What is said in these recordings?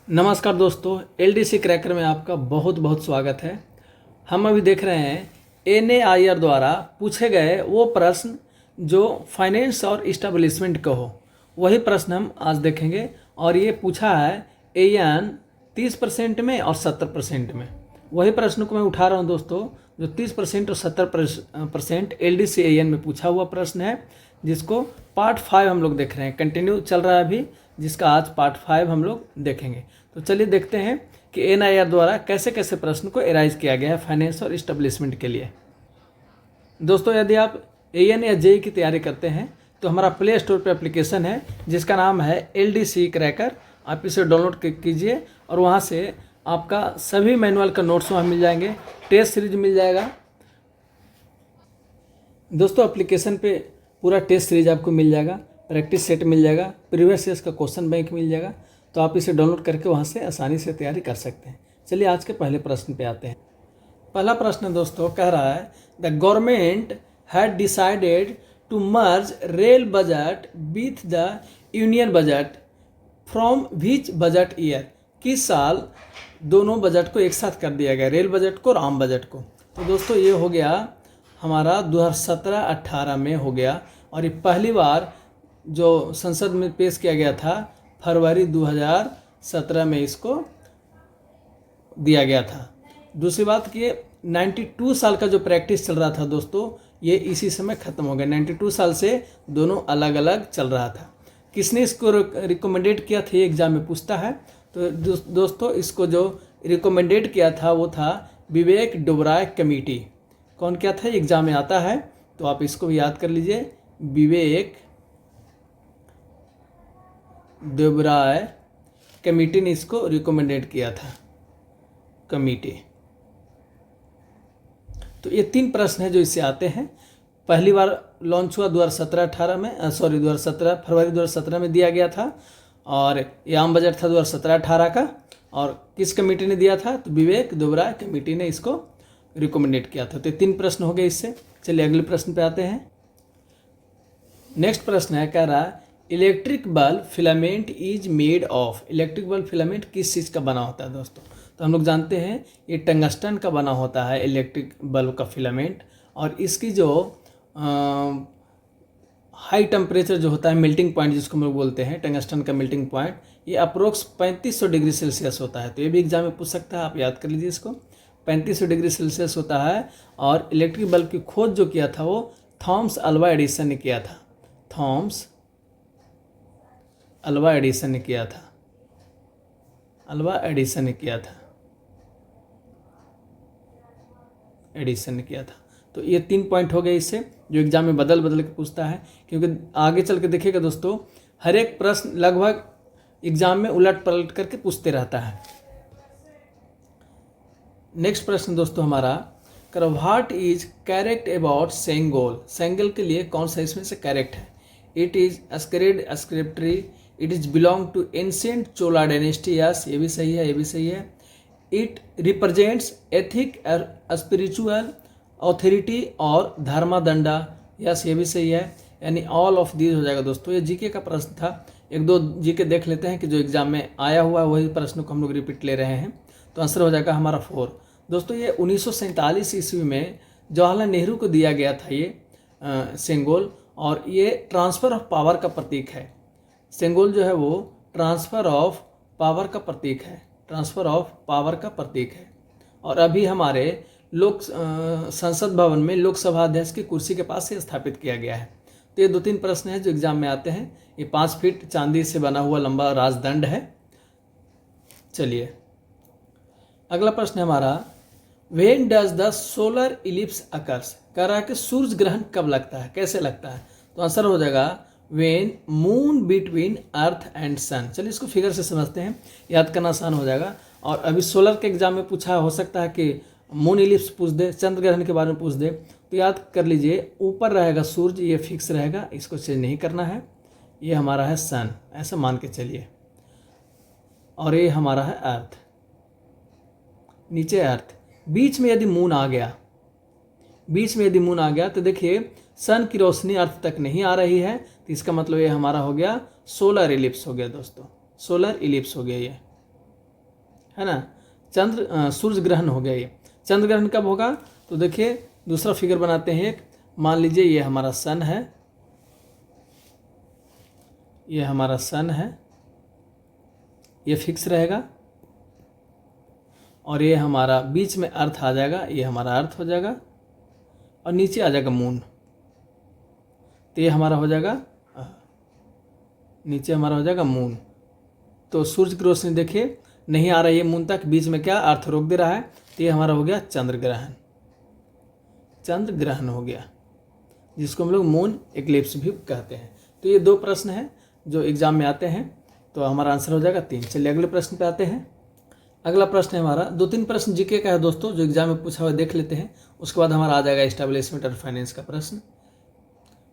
नमस्कार दोस्तों, LDC cracker में आपका बहुत बहुत स्वागत है। हम अभी देख रहे हैं एनएआईआर द्वारा पूछे गए वो प्रश्न जो फाइनेंस और इस्टेब्लिशमेंट का हो, वही प्रश्न हम आज देखेंगे। और ये पूछा है एएन 30% में और 70% में। वही प्रश्न को मैं उठा रहा हूँ दोस्तों, जो 30% और 70% एलडीसी एएन में पूछा हुआ प्रश्न है, जिसको पार्ट 5 हम लोग देख रहे हैं। कंटिन्यू चल रहा है अभी, जिसका आज पार्ट 5 हम लोग देखेंगे। तो चलिए देखते हैं कि एनआईआर द्वारा कैसे कैसे प्रश्न को एराइज किया गया है फाइनेंस और इस्टेब्लिशमेंट के लिए। दोस्तों, यदि आप एएन या जेई की तैयारी करते हैं तो हमारा प्ले स्टोर पर एप्लीकेशन है जिसका नाम है एलडीसी क्रैकर। आप इसे डाउनलोड कीजिए और वहाँ से आपका सभी मैनुअल का नोट्स वहाँ मिल जाएंगे, टेस्ट सीरीज मिल जाएगा। दोस्तों, एप्लीकेशन पे पूरा टेस्ट सीरीज आपको मिल जाएगा, प्रैक्टिस सेट मिल जाएगा, प्रीवियस ईयर्स का क्वेश्चन बैंक मिल जाएगा। तो आप इसे डाउनलोड करके वहाँ से आसानी से तैयारी कर सकते हैं। चलिए आज के पहले प्रश्न पे आते हैं। पहला प्रश्न दोस्तों कह रहा है, the government had decided to merge rail budget with the union budget from which budget year. किस साल दोनों बजट को एक साथ कर दिया गया, रेल बजट को और आम बजट को। तो दोस्तों ये हो गया हमारा 2017-18 में हो गया, और ये पहली बार जो संसद में पेश किया गया था फरवरी 2017 में इसको दिया गया था। दूसरी बात कि 92 साल का जो प्रैक्टिस चल रहा था दोस्तों, ये इसी समय ख़त्म हो गया। 92 साल से दोनों अलग अलग चल रहा था। किसने इसको रिकमेंडेड किया था, ये एग्जाम में पूछता है। तो दोस्तों इसको जो रिकमेंडेड किया था वो था विवेक डोबराय कमेटी। कौन क्या था, एग्जाम में आता है, तो आप इसको भी याद कर लीजिए। विवेक डोबराय कमेटी ने इसको रिकमेंडेड किया था, कमेटी। तो ये 3 प्रश्न हैं जो इससे आते हैं। पहली बार लॉन्च हुआ 2017 फरवरी 2017 में दिया गया था, और ये आम बजट था 2017-18 का। और किस कमेटी ने दिया था, तो विवेक डोबराय कमेटी ने इसको रिकमेंडेड किया था। तो 3 प्रश्न हो गए इससे। चलिए अगले प्रश्न पे आते हैं। नेक्स्ट प्रश्न है, कह रहा है electric bulb filament is made of. Electric bulb filament किस चीज़ का बना होता है दोस्तों? तो हम लोग जानते हैं ये टंगस्टन का बना होता है इलेक्ट्रिक बल्ब का फिलामेंट। और इसकी जो हाई टेम्परेचर जो होता है, मेल्टिंग पॉइंट जिसको हम लोग बोलते हैं, टंगस्टन का मेल्टिंग पॉइंट, ये अप्रोक्स 3500 डिग्री सेल्सियस होता है। तो ये भी एग्जाम में पूछ सकता है, आप याद कर लीजिए इसको। 3500 डिग्री सेल्सियस होता है। और इलेक्ट्रिक बल्ब की खोज जो किया था वो थॉमस अल्वा एडिसन ने किया था। थॉमस अल्वा एडिसन ने किया था। अल्वा एडिसन ने किया था। एडिसन ने किया था। तो ये 3 पॉइंट हो गए इससे, जो एग्जाम में बदल बदल के पूछता है। क्योंकि आगे चल के देखिएगा दोस्तों, हर एक प्रश्न लगभग एग्जाम में उलट पलट करके पूछते रहता है। नेक्स्ट प्रश्न दोस्तों हमारा, करो what is correct about Sengol. Sengol के लिए कौन सा इसमें से करेक्ट है? इट इज अस्क्रिड a sceptre, it is belong to ancient Chola dynasty. Yes, ये भी सही है, ये भी सही है। इट रिप्रेजेंट्स एथिक और स्पिरिचुअल ऑथोरिटी और धर्मादंडा। यस, ये भी सही है। यानी ऑल ऑफ दीज हो जाएगा दोस्तों। ये जीके का प्रश्न था। 1-2 जीके देख लेते हैं कि जो एग्जाम में आया हुआ है वही प्रश्न को हम लोग रिपीट ले रहे हैं। तो आंसर हो जाएगा हमारा 4। दोस्तों ये 1947 ईस्वी में जवाहरलाल नेहरू को दिया गया था ये सेंगोल, और ये ट्रांसफ़र ऑफ पावर का प्रतीक है। सेंगोल जो है वो ट्रांसफ़र ऑफ पावर का प्रतीक है। ट्रांसफ़र ऑफ पावर का प्रतीक है। और अभी हमारे संसद भवन में लोकसभा अध्यक्ष की कुर्सी के पास से स्थापित किया गया है। तो ये 2-3 प्रश्न हैं जो एग्जाम में आते हैं। ये 5 फीट चांदी से बना हुआ लंबा राजदंड है। चलिए अगला प्रश्न है हमारा, when does the solar ellipse occurs. कह रहा है कि सूर्य ग्रहण कब लगता है, कैसे लगता है? तो आंसर हो जाएगा when moon between earth and sun. चलिए इसको फिगर से समझते हैं, याद करना आसान हो जाएगा। और अभी सोलर के एग्जाम में पूछा हो सकता है कि मून इलिप्स पूछ दे, चंद्र ग्रहण के बारे में पूछ दे। तो याद कर लीजिए, ऊपर रहेगा सूर्य, ये फिक्स रहेगा, इसको चेंज नहीं करना है। ये हमारा है सन, ऐसा मान के चलिए। और ये हमारा है अर्थ, नीचे अर्थ। बीच में यदि मून आ गया, बीच में यदि मून आ गया तो देखिए सन की रोशनी अर्थ तक नहीं आ रही है। तो इसका मतलब ये हमारा हो गया सोलर इलिप्स हो गया दोस्तों, सोलर इलिप्स हो गया ये। है ना। सूर्य ग्रहण हो गया ये। चंद्र ग्रहण कब होगा? तो देखिए दूसरा फिगर बनाते हैं एक। मान लीजिए ये हमारा सन है, ये हमारा सन है, ये फिक्स रहेगा, और ये हमारा बीच में अर्थ आ जाएगा, ये हमारा अर्थ हो जाएगा, और नीचे आ जाएगा मून। तो ये हमारा हो जाएगा, नीचे हमारा हो जाएगा मून। तो सूर्य की रोशनी देखिए नहीं आ रही है मून तक, बीच में क्या अर्थ रोक दे रहा है। तो ये हमारा हो गया चंद्र ग्रहण। चंद्र ग्रहण हो गया, जिसको हम लोग मून इक्लिप्स भी कहते हैं। तो ये 2 प्रश्न हैं जो एग्जाम में आते हैं, तो हमारा आंसर हो जाएगा 3। चलिए अगले प्रश्न पे आते हैं। अगला प्रश्न है हमारा 2-3 प्रश्न जीके का है दोस्तों, जो एग्जाम में पूछा हुआ देख लेते हैं, उसके बाद हमारा आ जाएगा एस्टेब्लिशमेंट और फाइनेंस का प्रश्न।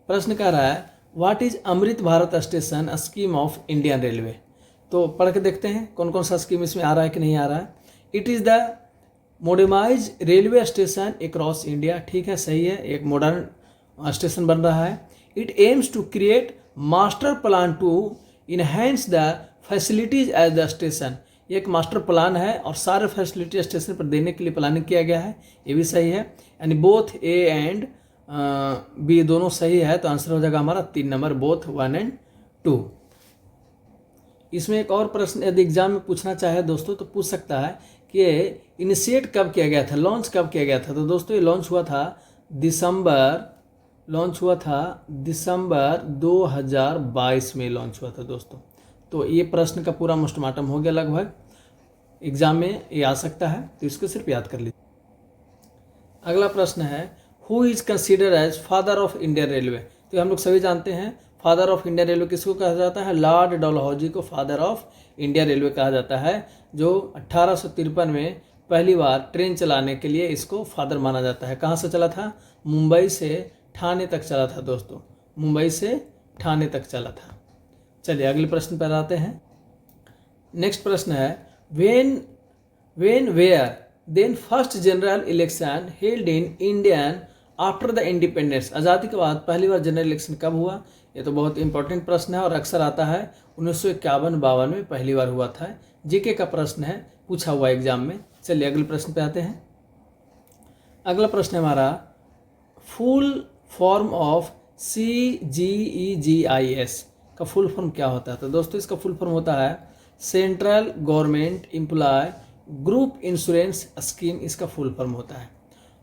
प्रश्न कह रहा है what is Amrit Bharat station scheme of Indian railway. तो पढ़ के देखते हैं कौन कौन सा स्कीम इसमें आ रहा है कि नहीं आ रहा है। It is the modernise railway station across India. ठीक है, सही है, एक मॉडर्न स्टेशन बन रहा है। It aims to create master plan to enhance the facilities as the station. ये एक मास्टर प्लान है और सारे फैसिलिटी स्टेशन पर देने के लिए प्लानिंग किया गया है, ये भी सही है। यानी बोथ ए एंड बी दोनों सही है, तो आंसर हो जाएगा हमारा 3 नंबर, बोथ 1 and 2। इसमें एक और प्रश्न यदि एग्जाम में पूछना चाहे दोस्तों तो पूछ सकता है कि इनिशिएट कब किया गया था, लॉन्च कब किया गया था। तो दोस्तों ये लॉन्च हुआ था दिसंबर 2022 में लॉन्च हुआ था दोस्तों। तो ये प्रश्न का पूरा मोस्टमार्टम हो गया लगभग, एग्जाम में ये आ सकता है, तो इसको सिर्फ याद कर लीजिए। अगला प्रश्न है who is considered as father of Indian railway. तो हम लोग सभी जानते हैं फादर ऑफ इंडियन रेलवे किसको कहा जाता है, लॉर्ड डलहौजी को फादर ऑफ इंडियन रेलवे कहा जाता है, जो 1853 में पहली बार ट्रेन चलाने के लिए इसको फादर माना जाता है। कहाँ से चला था? मुंबई से ठाणे तक चला था दोस्तों, मुंबई से ठाणे तक चला था। चलिए अगले प्रश्न पर आते हैं। नेक्स्ट प्रश्न है when where then first general election held in Indian after the independence. आज़ादी के बाद पहली बार जनरल इलेक्शन कब हुआ? ये तो बहुत इंपॉर्टेंट प्रश्न है और अक्सर आता है। 1951-52 में पहली बार हुआ था। जीके का प्रश्न है, पूछा हुआ एग्जाम में। चलिए अगले प्रश्न पे आते हैं। अगला प्रश्न है हमारा फुल फॉर्म ऑफ CGEGIS का फुल फॉर्म क्या होता है। तो दोस्तों इसका फुल फॉर्म होता है central government employ group insurance scheme, इसका फुल फॉर्म होता है।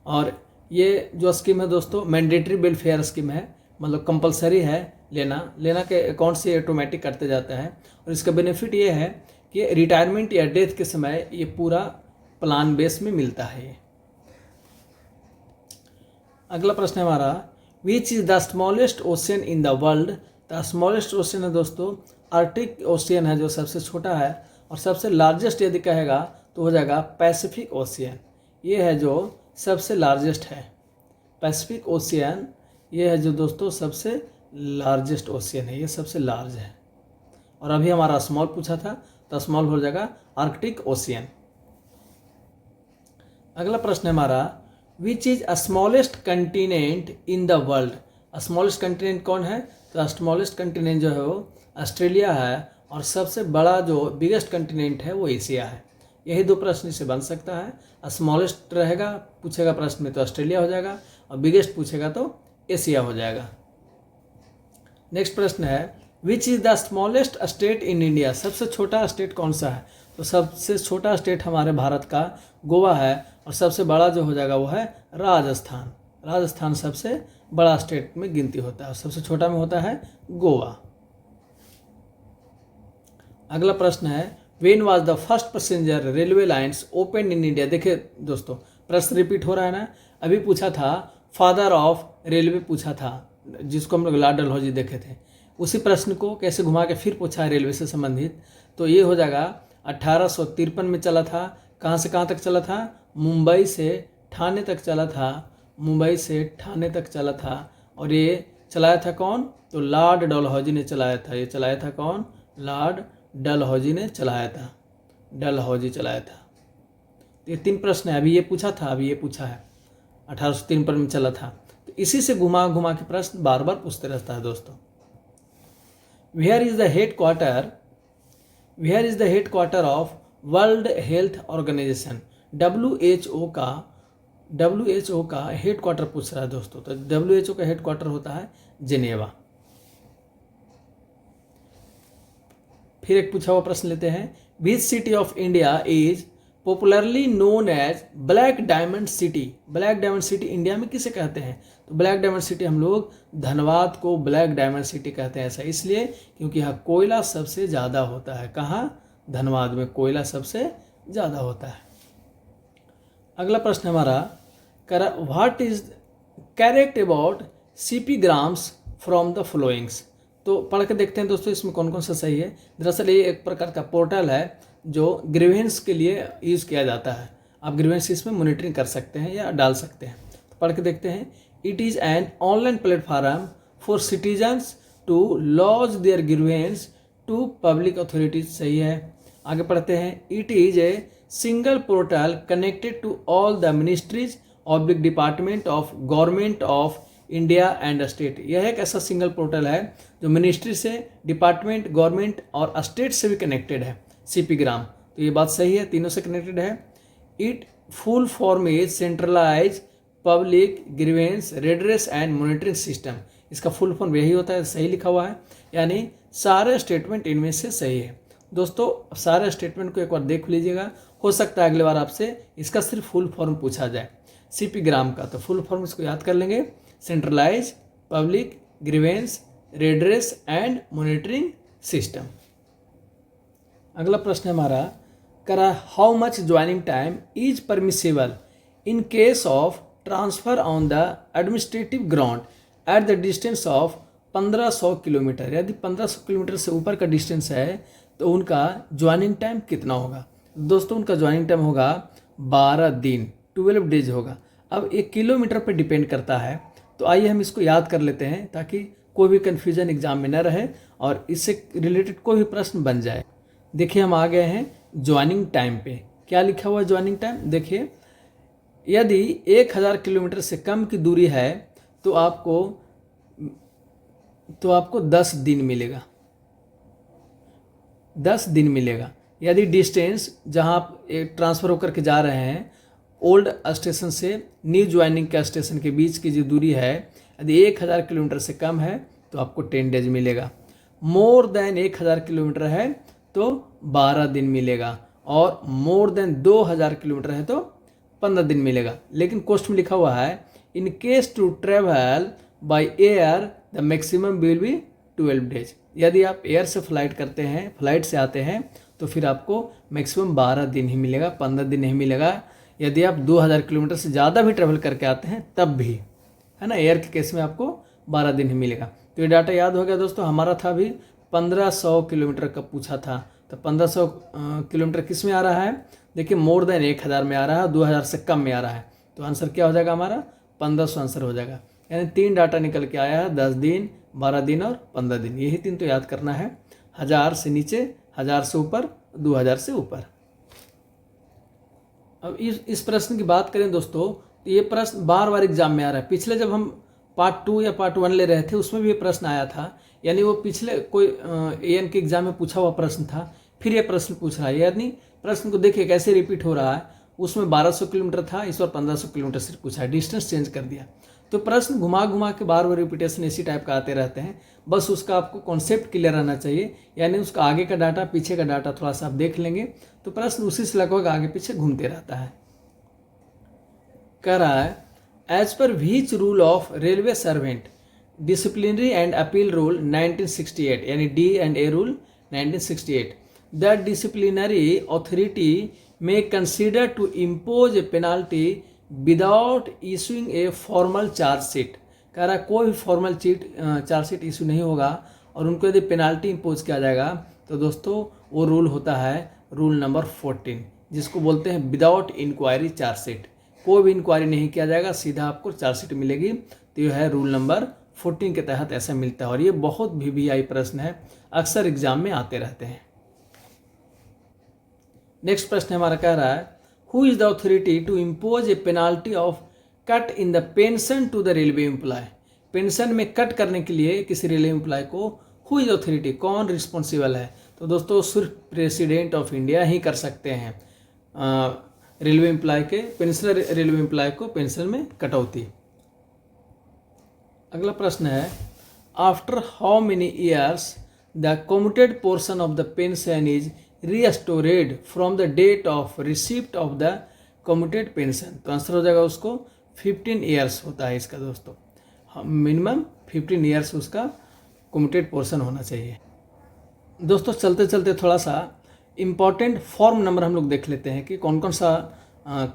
और ये जो स्कीम है दोस्तों मैंडेटरी वेलफेयर स्कीम है, मतलब कंपलसरी है लेना के अकाउंट से ऑटोमेटिक करते जाता है। और इसका बेनिफिट ये है कि रिटायरमेंट या डेथ के समय ये पूरा प्लान बेस में मिलता है। अगला प्रश्न है हमारा which is the smallest ocean in the world. The smallest ocean है दोस्तों आर्टिक ओशियन है, जो सबसे छोटा है। और सबसे लार्जेस्ट यदि कहेगा तो हो जाएगा पैसिफिक ओशियन, ये है जो सबसे लार्जेस्ट है। पैसिफिक ओशियन ये है जो दोस्तों सबसे लार्जेस्ट ओशियन है, ये सबसे लार्ज है। और अभी हमारा स्मॉल पूछा था, तो स्मॉल हो जाएगा आर्कटिक ओशियन। अगला प्रश्न है हमारा which is a smallest continent in the world. Smallest continent कौन है? तो स्मॉलेस्ट कंटिनेंट जो है वो ऑस्ट्रेलिया है, और सबसे बड़ा जो बिगेस्ट कंटिनेंट है वो एशिया है। यही 2 प्रश्न से बन सकता है। स्मॉलेस्ट रहेगा पूछेगा प्रश्न में तो ऑस्ट्रेलिया हो जाएगा, और बिगेस्ट पूछेगा तो एशिया हो जाएगा। नेक्स्ट प्रश्न है which is the smallest state in India. सबसे छोटा स्टेट कौन सा है? तो सबसे छोटा स्टेट हमारे भारत का गोवा है, और सबसे बड़ा जो हो जाएगा वो है राजस्थान। राजस्थान सबसे बड़ा स्टेट में गिनती होता है, और सबसे छोटा में होता है गोवा। अगला प्रश्न है when was the first passenger railway lines open in India. देखिए दोस्तों प्रश्न रिपीट हो रहा है ना, अभी पूछा था फादर ऑफ रेलवे पूछा था, जिसको हम लोग लॉर्ड डलहौजी देखे थे। उसी प्रश्न को कैसे घुमा के फिर पूछा है रेलवे से संबंधित, तो ये हो जाएगा 1853 में चला था। कहाँ से कहाँ तक चला था? मुंबई से ठाणे तक चला था, मुंबई से ठाणे तक चला था। और ये चलाया था कौन? तो लॉर्ड डलहौजी ने चलाया था। ये चलाया था कौन? लॉर्ड डलहौजी ने चलाया था, डलहौजी चलाया था। ये 3 प्रश्न है, अभी ये पूछा था, अभी ये पूछा है 1853 में चला था। तो इसी से घुमा घुमा के प्रश्न बार बार पूछते रहता है दोस्तों। Where is the head quarter of world health organization WHO का हेडक्वार्टर पूछ रहा है दोस्तों। तो WHO का हेडक्वार्टर होता है जिनेवा। फिर एक पूछा हुआ प्रश्न लेते हैं, which city of India is popularly known as black diamond city. Black diamond city India में किसे कहते हैं? तो ब्लैक डायमंड सिटी हम लोग धनबाद को ब्लैक डायमंड सिटी कहते हैं। ऐसा इसलिए क्योंकि यहाँ कोयला सबसे ज़्यादा होता है। कहाँ? धनबाद में कोयला सबसे ज़्यादा होता है। अगला प्रश्न हमारा, what is correct about CP grams from the followings. तो पढ़ के देखते हैं दोस्तों इसमें कौन कौन सा सही है। दरअसल ये एक प्रकार का पोर्टल है जो ग्रीवेंस के लिए यूज़ किया जाता है। आप ग्रीवेंस इसमें मॉनिटरिंग कर सकते हैं या डाल सकते हैं। तो पढ़ के देखते हैं, it is an online platform for citizens to lodge their grievance to public authorities. सही है। आगे पढ़ते हैं, it is a single portal connected to all the ministries oblique department of government of India and state. यह एक ऐसा single portal है जो मिनिस्ट्री से, डिपार्टमेंट, गवर्नमेंट और स्टेट से भी कनेक्टेड है। CP ग्राम, तो ये बात सही है, तीनों से कनेक्टेड है। It full form is centralise public grievance redress and monitoring system. इसका फुल फॉर्म यही होता है, सही लिखा हुआ है, यानी सारे स्टेटमेंट इनमें से सही है। दोस्तों सारे स्टेटमेंट को एक बार देख लीजिएगा, हो सकता है अगले बार आपसे इसका सिर्फ फुल फॉर्म पूछा जाए CP ग्राम का। तो फुल फॉर्म इसको याद कर लेंगे, centralise public grievance redress and monitoring system. अगला प्रश्न हमारा, how much joining time is permissible in case of transfer on the administrative ground at the distance of 1500 kilometre. यदि 1500 किलोमीटर से ऊपर का डिस्टेंस है तो उनका ज्वाइनिंग टाइम कितना होगा? दोस्तों उनका ज्वाइनिंग टाइम होगा 12 दिन, 12 डेज होगा। अब 1 किलोमीटर पर डिपेंड करता है, तो आइए हम इसको याद कर लेते हैं ताकि कोई भी कन्फ्यूजन एग्जाम में न रहे और इससे रिलेटेड कोई भी प्रश्न बन जाए। देखिए हम आ गए हैं ज्वाइनिंग टाइम पे। क्या लिखा हुआ है ज्वाइनिंग टाइम? देखिए, यदि 1000 किलोमीटर से कम की दूरी है तो आपको 10 दिन मिलेगा, 10 दिन मिलेगा। यदि डिस्टेंस जहां आप ट्रांसफ़र होकर के जा रहे हैं ओल्ड स्टेशन से न्यू ज्वाइनिंग के स्टेशन के बीच की जो दूरी है, यदि 1000 किलोमीटर से कम है तो आपको 10 डेज मिलेगा। मोर देन 1000 किलोमीटर है तो 12 दिन मिलेगा, और मोर देन 2000 किलोमीटर है तो 15 दिन मिलेगा। लेकिन क्वेश्चन में लिखा हुआ है, in case to travel by air the maximum will be 12 days. यदि आप एयर से फ्लाइट करते हैं, फ्लाइट से आते हैं, तो फिर आपको मैक्सिमम 12 दिन ही मिलेगा, 15 दिन नहीं मिलेगा। यदि आप 2000 किलोमीटर से ज़्यादा भी ट्रेवल करके आते हैं तब भी, है ना, एयर के केस में आपको 12 दिन ही मिलेगा। तो ये डाटा याद हो गया दोस्तों। हमारा था भी 1500 किलोमीटर का पूछा था, तो 1500 किलोमीटर किस में आ रहा है? देखिए मोर देन 1000 में आ रहा है, 2000 से कम में आ रहा है, तो आंसर क्या हो जाएगा हमारा? 1500 आंसर हो जाएगा। यानी 3 डाटा निकल के आया है, 10 दिन, 12 दिन और 15 दिन। यही 3 तो याद करना है। 1000 से नीचे, 1000 से ऊपर, 2000 से ऊपर। अब इस प्रश्न की बात करें दोस्तों, तो ये प्रश्न बार बार एग्जाम में आ रहा है। पिछले जब हम पार्ट 2 या पार्ट 1 ले रहे थे उसमें भी ये प्रश्न आया था, यानी वो पिछले कोई AN के एग्जाम में पूछा हुआ प्रश्न था, फिर ये प्रश्न पूछ रहा है। यानी प्रश्न को देखिए कैसे रिपीट हो रहा है। उसमें 1200 किलोमीटर था, इस बार 1500 किलोमीटर से पूछा है, डिस्टेंस चेंज कर दिया। तो प्रश्न घुमा घुमा के बार बार रिपीटेशन इसी टाइप का आते रहते हैं। बस उसका आपको कॉन्सेप्ट क्लियर रहना चाहिए, यानी उसका आगे का डाटा पीछे का डाटा थोड़ा सा आप देख लेंगे तो प्रश्न उसी से लगभग आगे पीछे घूमते रहता है। कह रहा है, as per which rule of railway servant disciplinary and appeal rule 1968, यानी D&A rule 1968, the disciplinary authority may consider to impose a penalty without issuing a formal charge sheet। कह रहा है कोई भी फॉर्मल चार्ज शीट इशू नहीं होगा और उनको यदि पेनाल्टी इम्पोज किया जाएगा तो दोस्तों वो रूल होता है रूल नंबर 14, जिसको बोलते हैं विदाउट इंक्वायरी चार्ज शीट। कोई भी इंक्वायरी नहीं किया जाएगा, सीधा आपको चार्ज शीट मिलेगी। तो यह है रूल नंबर 14 के तहत ऐसा मिलता है, और ये बहुत VVI प्रश्न है, अक्सर एग्जाम में आते रहते हैं। नेक्स्ट प्रश्न हमारा कह रहा है, who is the authority to impose a penalty of cut in the pension to the railway employ. Pension में कट करने के लिए किसी रेलवे एम्प्लॉय को हु इज अथॉरिटी, कौन रिस्पॉन्सिबल है? तो दोस्तों सिर्फ प्रेसिडेंट ऑफ इंडिया ही कर सकते हैं रेलवे एम्प्लॉय के पेंशनर रेलवे एम्प्लॉय को पेंशन में कटौती। अगला प्रश्न है, after how many years the commuted portion of the pension is restored from the date of receipt of the commuted pension. तो आंसर हो जाएगा उसको 15 ईयर्स होता है इसका दोस्तों, मिनिमम 15 ईयर्स उसका कम्यूटेड पोर्शन होना चाहिए। दोस्तों चलते चलते थोड़ा सा इम्पॉर्टेंट फॉर्म नंबर हम लोग देख लेते हैं कि कौन कौन सा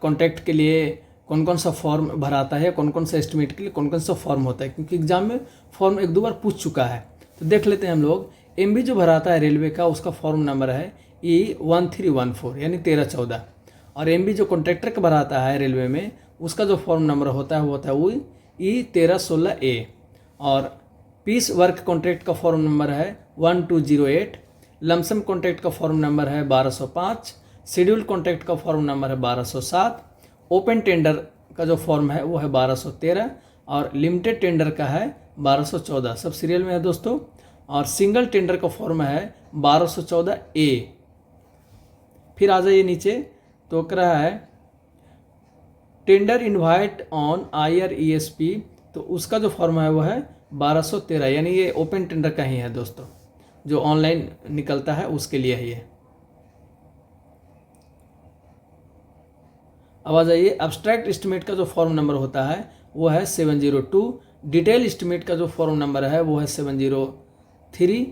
कॉन्ट्रैक्ट के लिए कौन कौन सा फॉर्म भराता है, कौन कौन सा एस्टिमेट के लिए कौन कौन सा फॉर्म होता है, क्योंकि एग्जाम में फॉर्म एक दो बार पूछ चुका है। तो देख लेते हैं हम लोग। एमबी जो भराता है रेलवे का उसका फॉर्म नंबर है E1314 यानी 1314, और एमबी जो कॉन्ट्रैक्टर का भराता है रेलवे में उसका जो फॉर्म नंबर होता है वो होता है वो E1316A, और पीस वर्क कॉन्ट्रैक्ट का फॉर्म नंबर है 1208, लमसम कॉन्ट्रैक्ट का फॉर्म नंबर है 1205, शेड्यूल कॉन्ट्रैक्ट का फॉर्म नंबर है 1207, ओपन टेंडर का जो फॉर्म है वो है 1213, और लिमिटेड टेंडर का है 1214, सब सीरियल में है दोस्तों। और सिंगल टेंडर का फॉर्म है 1214A। फिर आ जाइए नीचे, तो कह रहा है टेंडर इनवाइट ऑन IRESP, तो उसका जो फॉर्म है वो है 1213, यानी ये ओपन टेंडर का ही है दोस्तों, जो ऑनलाइन निकलता है उसके लिए है ये। अब आ जाइए, अब्स्ट्रैक्ट एस्टिमेट का जो फॉर्म नंबर होता है वो है 702, डिटेल एस्टिमेट का जो फॉर्म नंबर है वो है 703,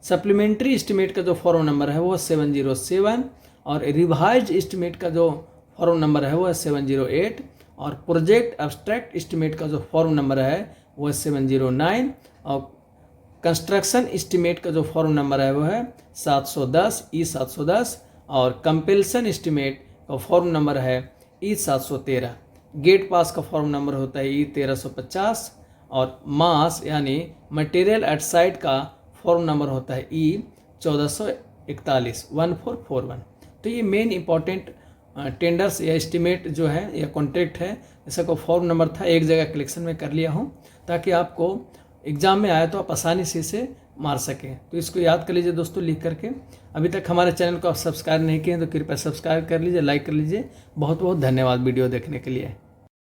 सप्लीमेंट्री एस्टिमेट का जो फॉर्म नंबर है वो है 707, और रिवाइज एस्टिमेट का जो फॉर्म नंबर है वो है 708, और प्रोजेक्ट अब्स्ट्रैक्ट एस्टिमेट का जो फॉर्म नंबर है वो है 709, और कंस्ट्रक्शन एस्टिमेट का जो फॉर्म नंबर है वो है 710 E710, और कंपल्सन एस्टिमेट का फॉर्म नंबर है E713, गेट पास का फॉर्म नंबर होता है E1350, और मास यानी मटेरियल एट साइट का फॉर्म नंबर होता है E1441 1441। तो ये मेन इंपॉर्टेंट टेंडर्स या एस्टिमेट जो है या कॉन्ट्रैक्ट है, ऐसा को फॉर्म नंबर था, एक जगह कलेक्शन में कर लिया हूँ ताकि आपको एग्जाम में आए तो आप आसानी से इसे मार सकें। तो इसको याद कर लीजिए दोस्तों लिख करके। अभी तक हमारे चैनल को आप सब्सक्राइब नहीं किए तो कृपया सब्सक्राइब कर लीजिए, लाइक कर लीजिए। बहुत बहुत धन्यवाद वीडियो देखने के लिए।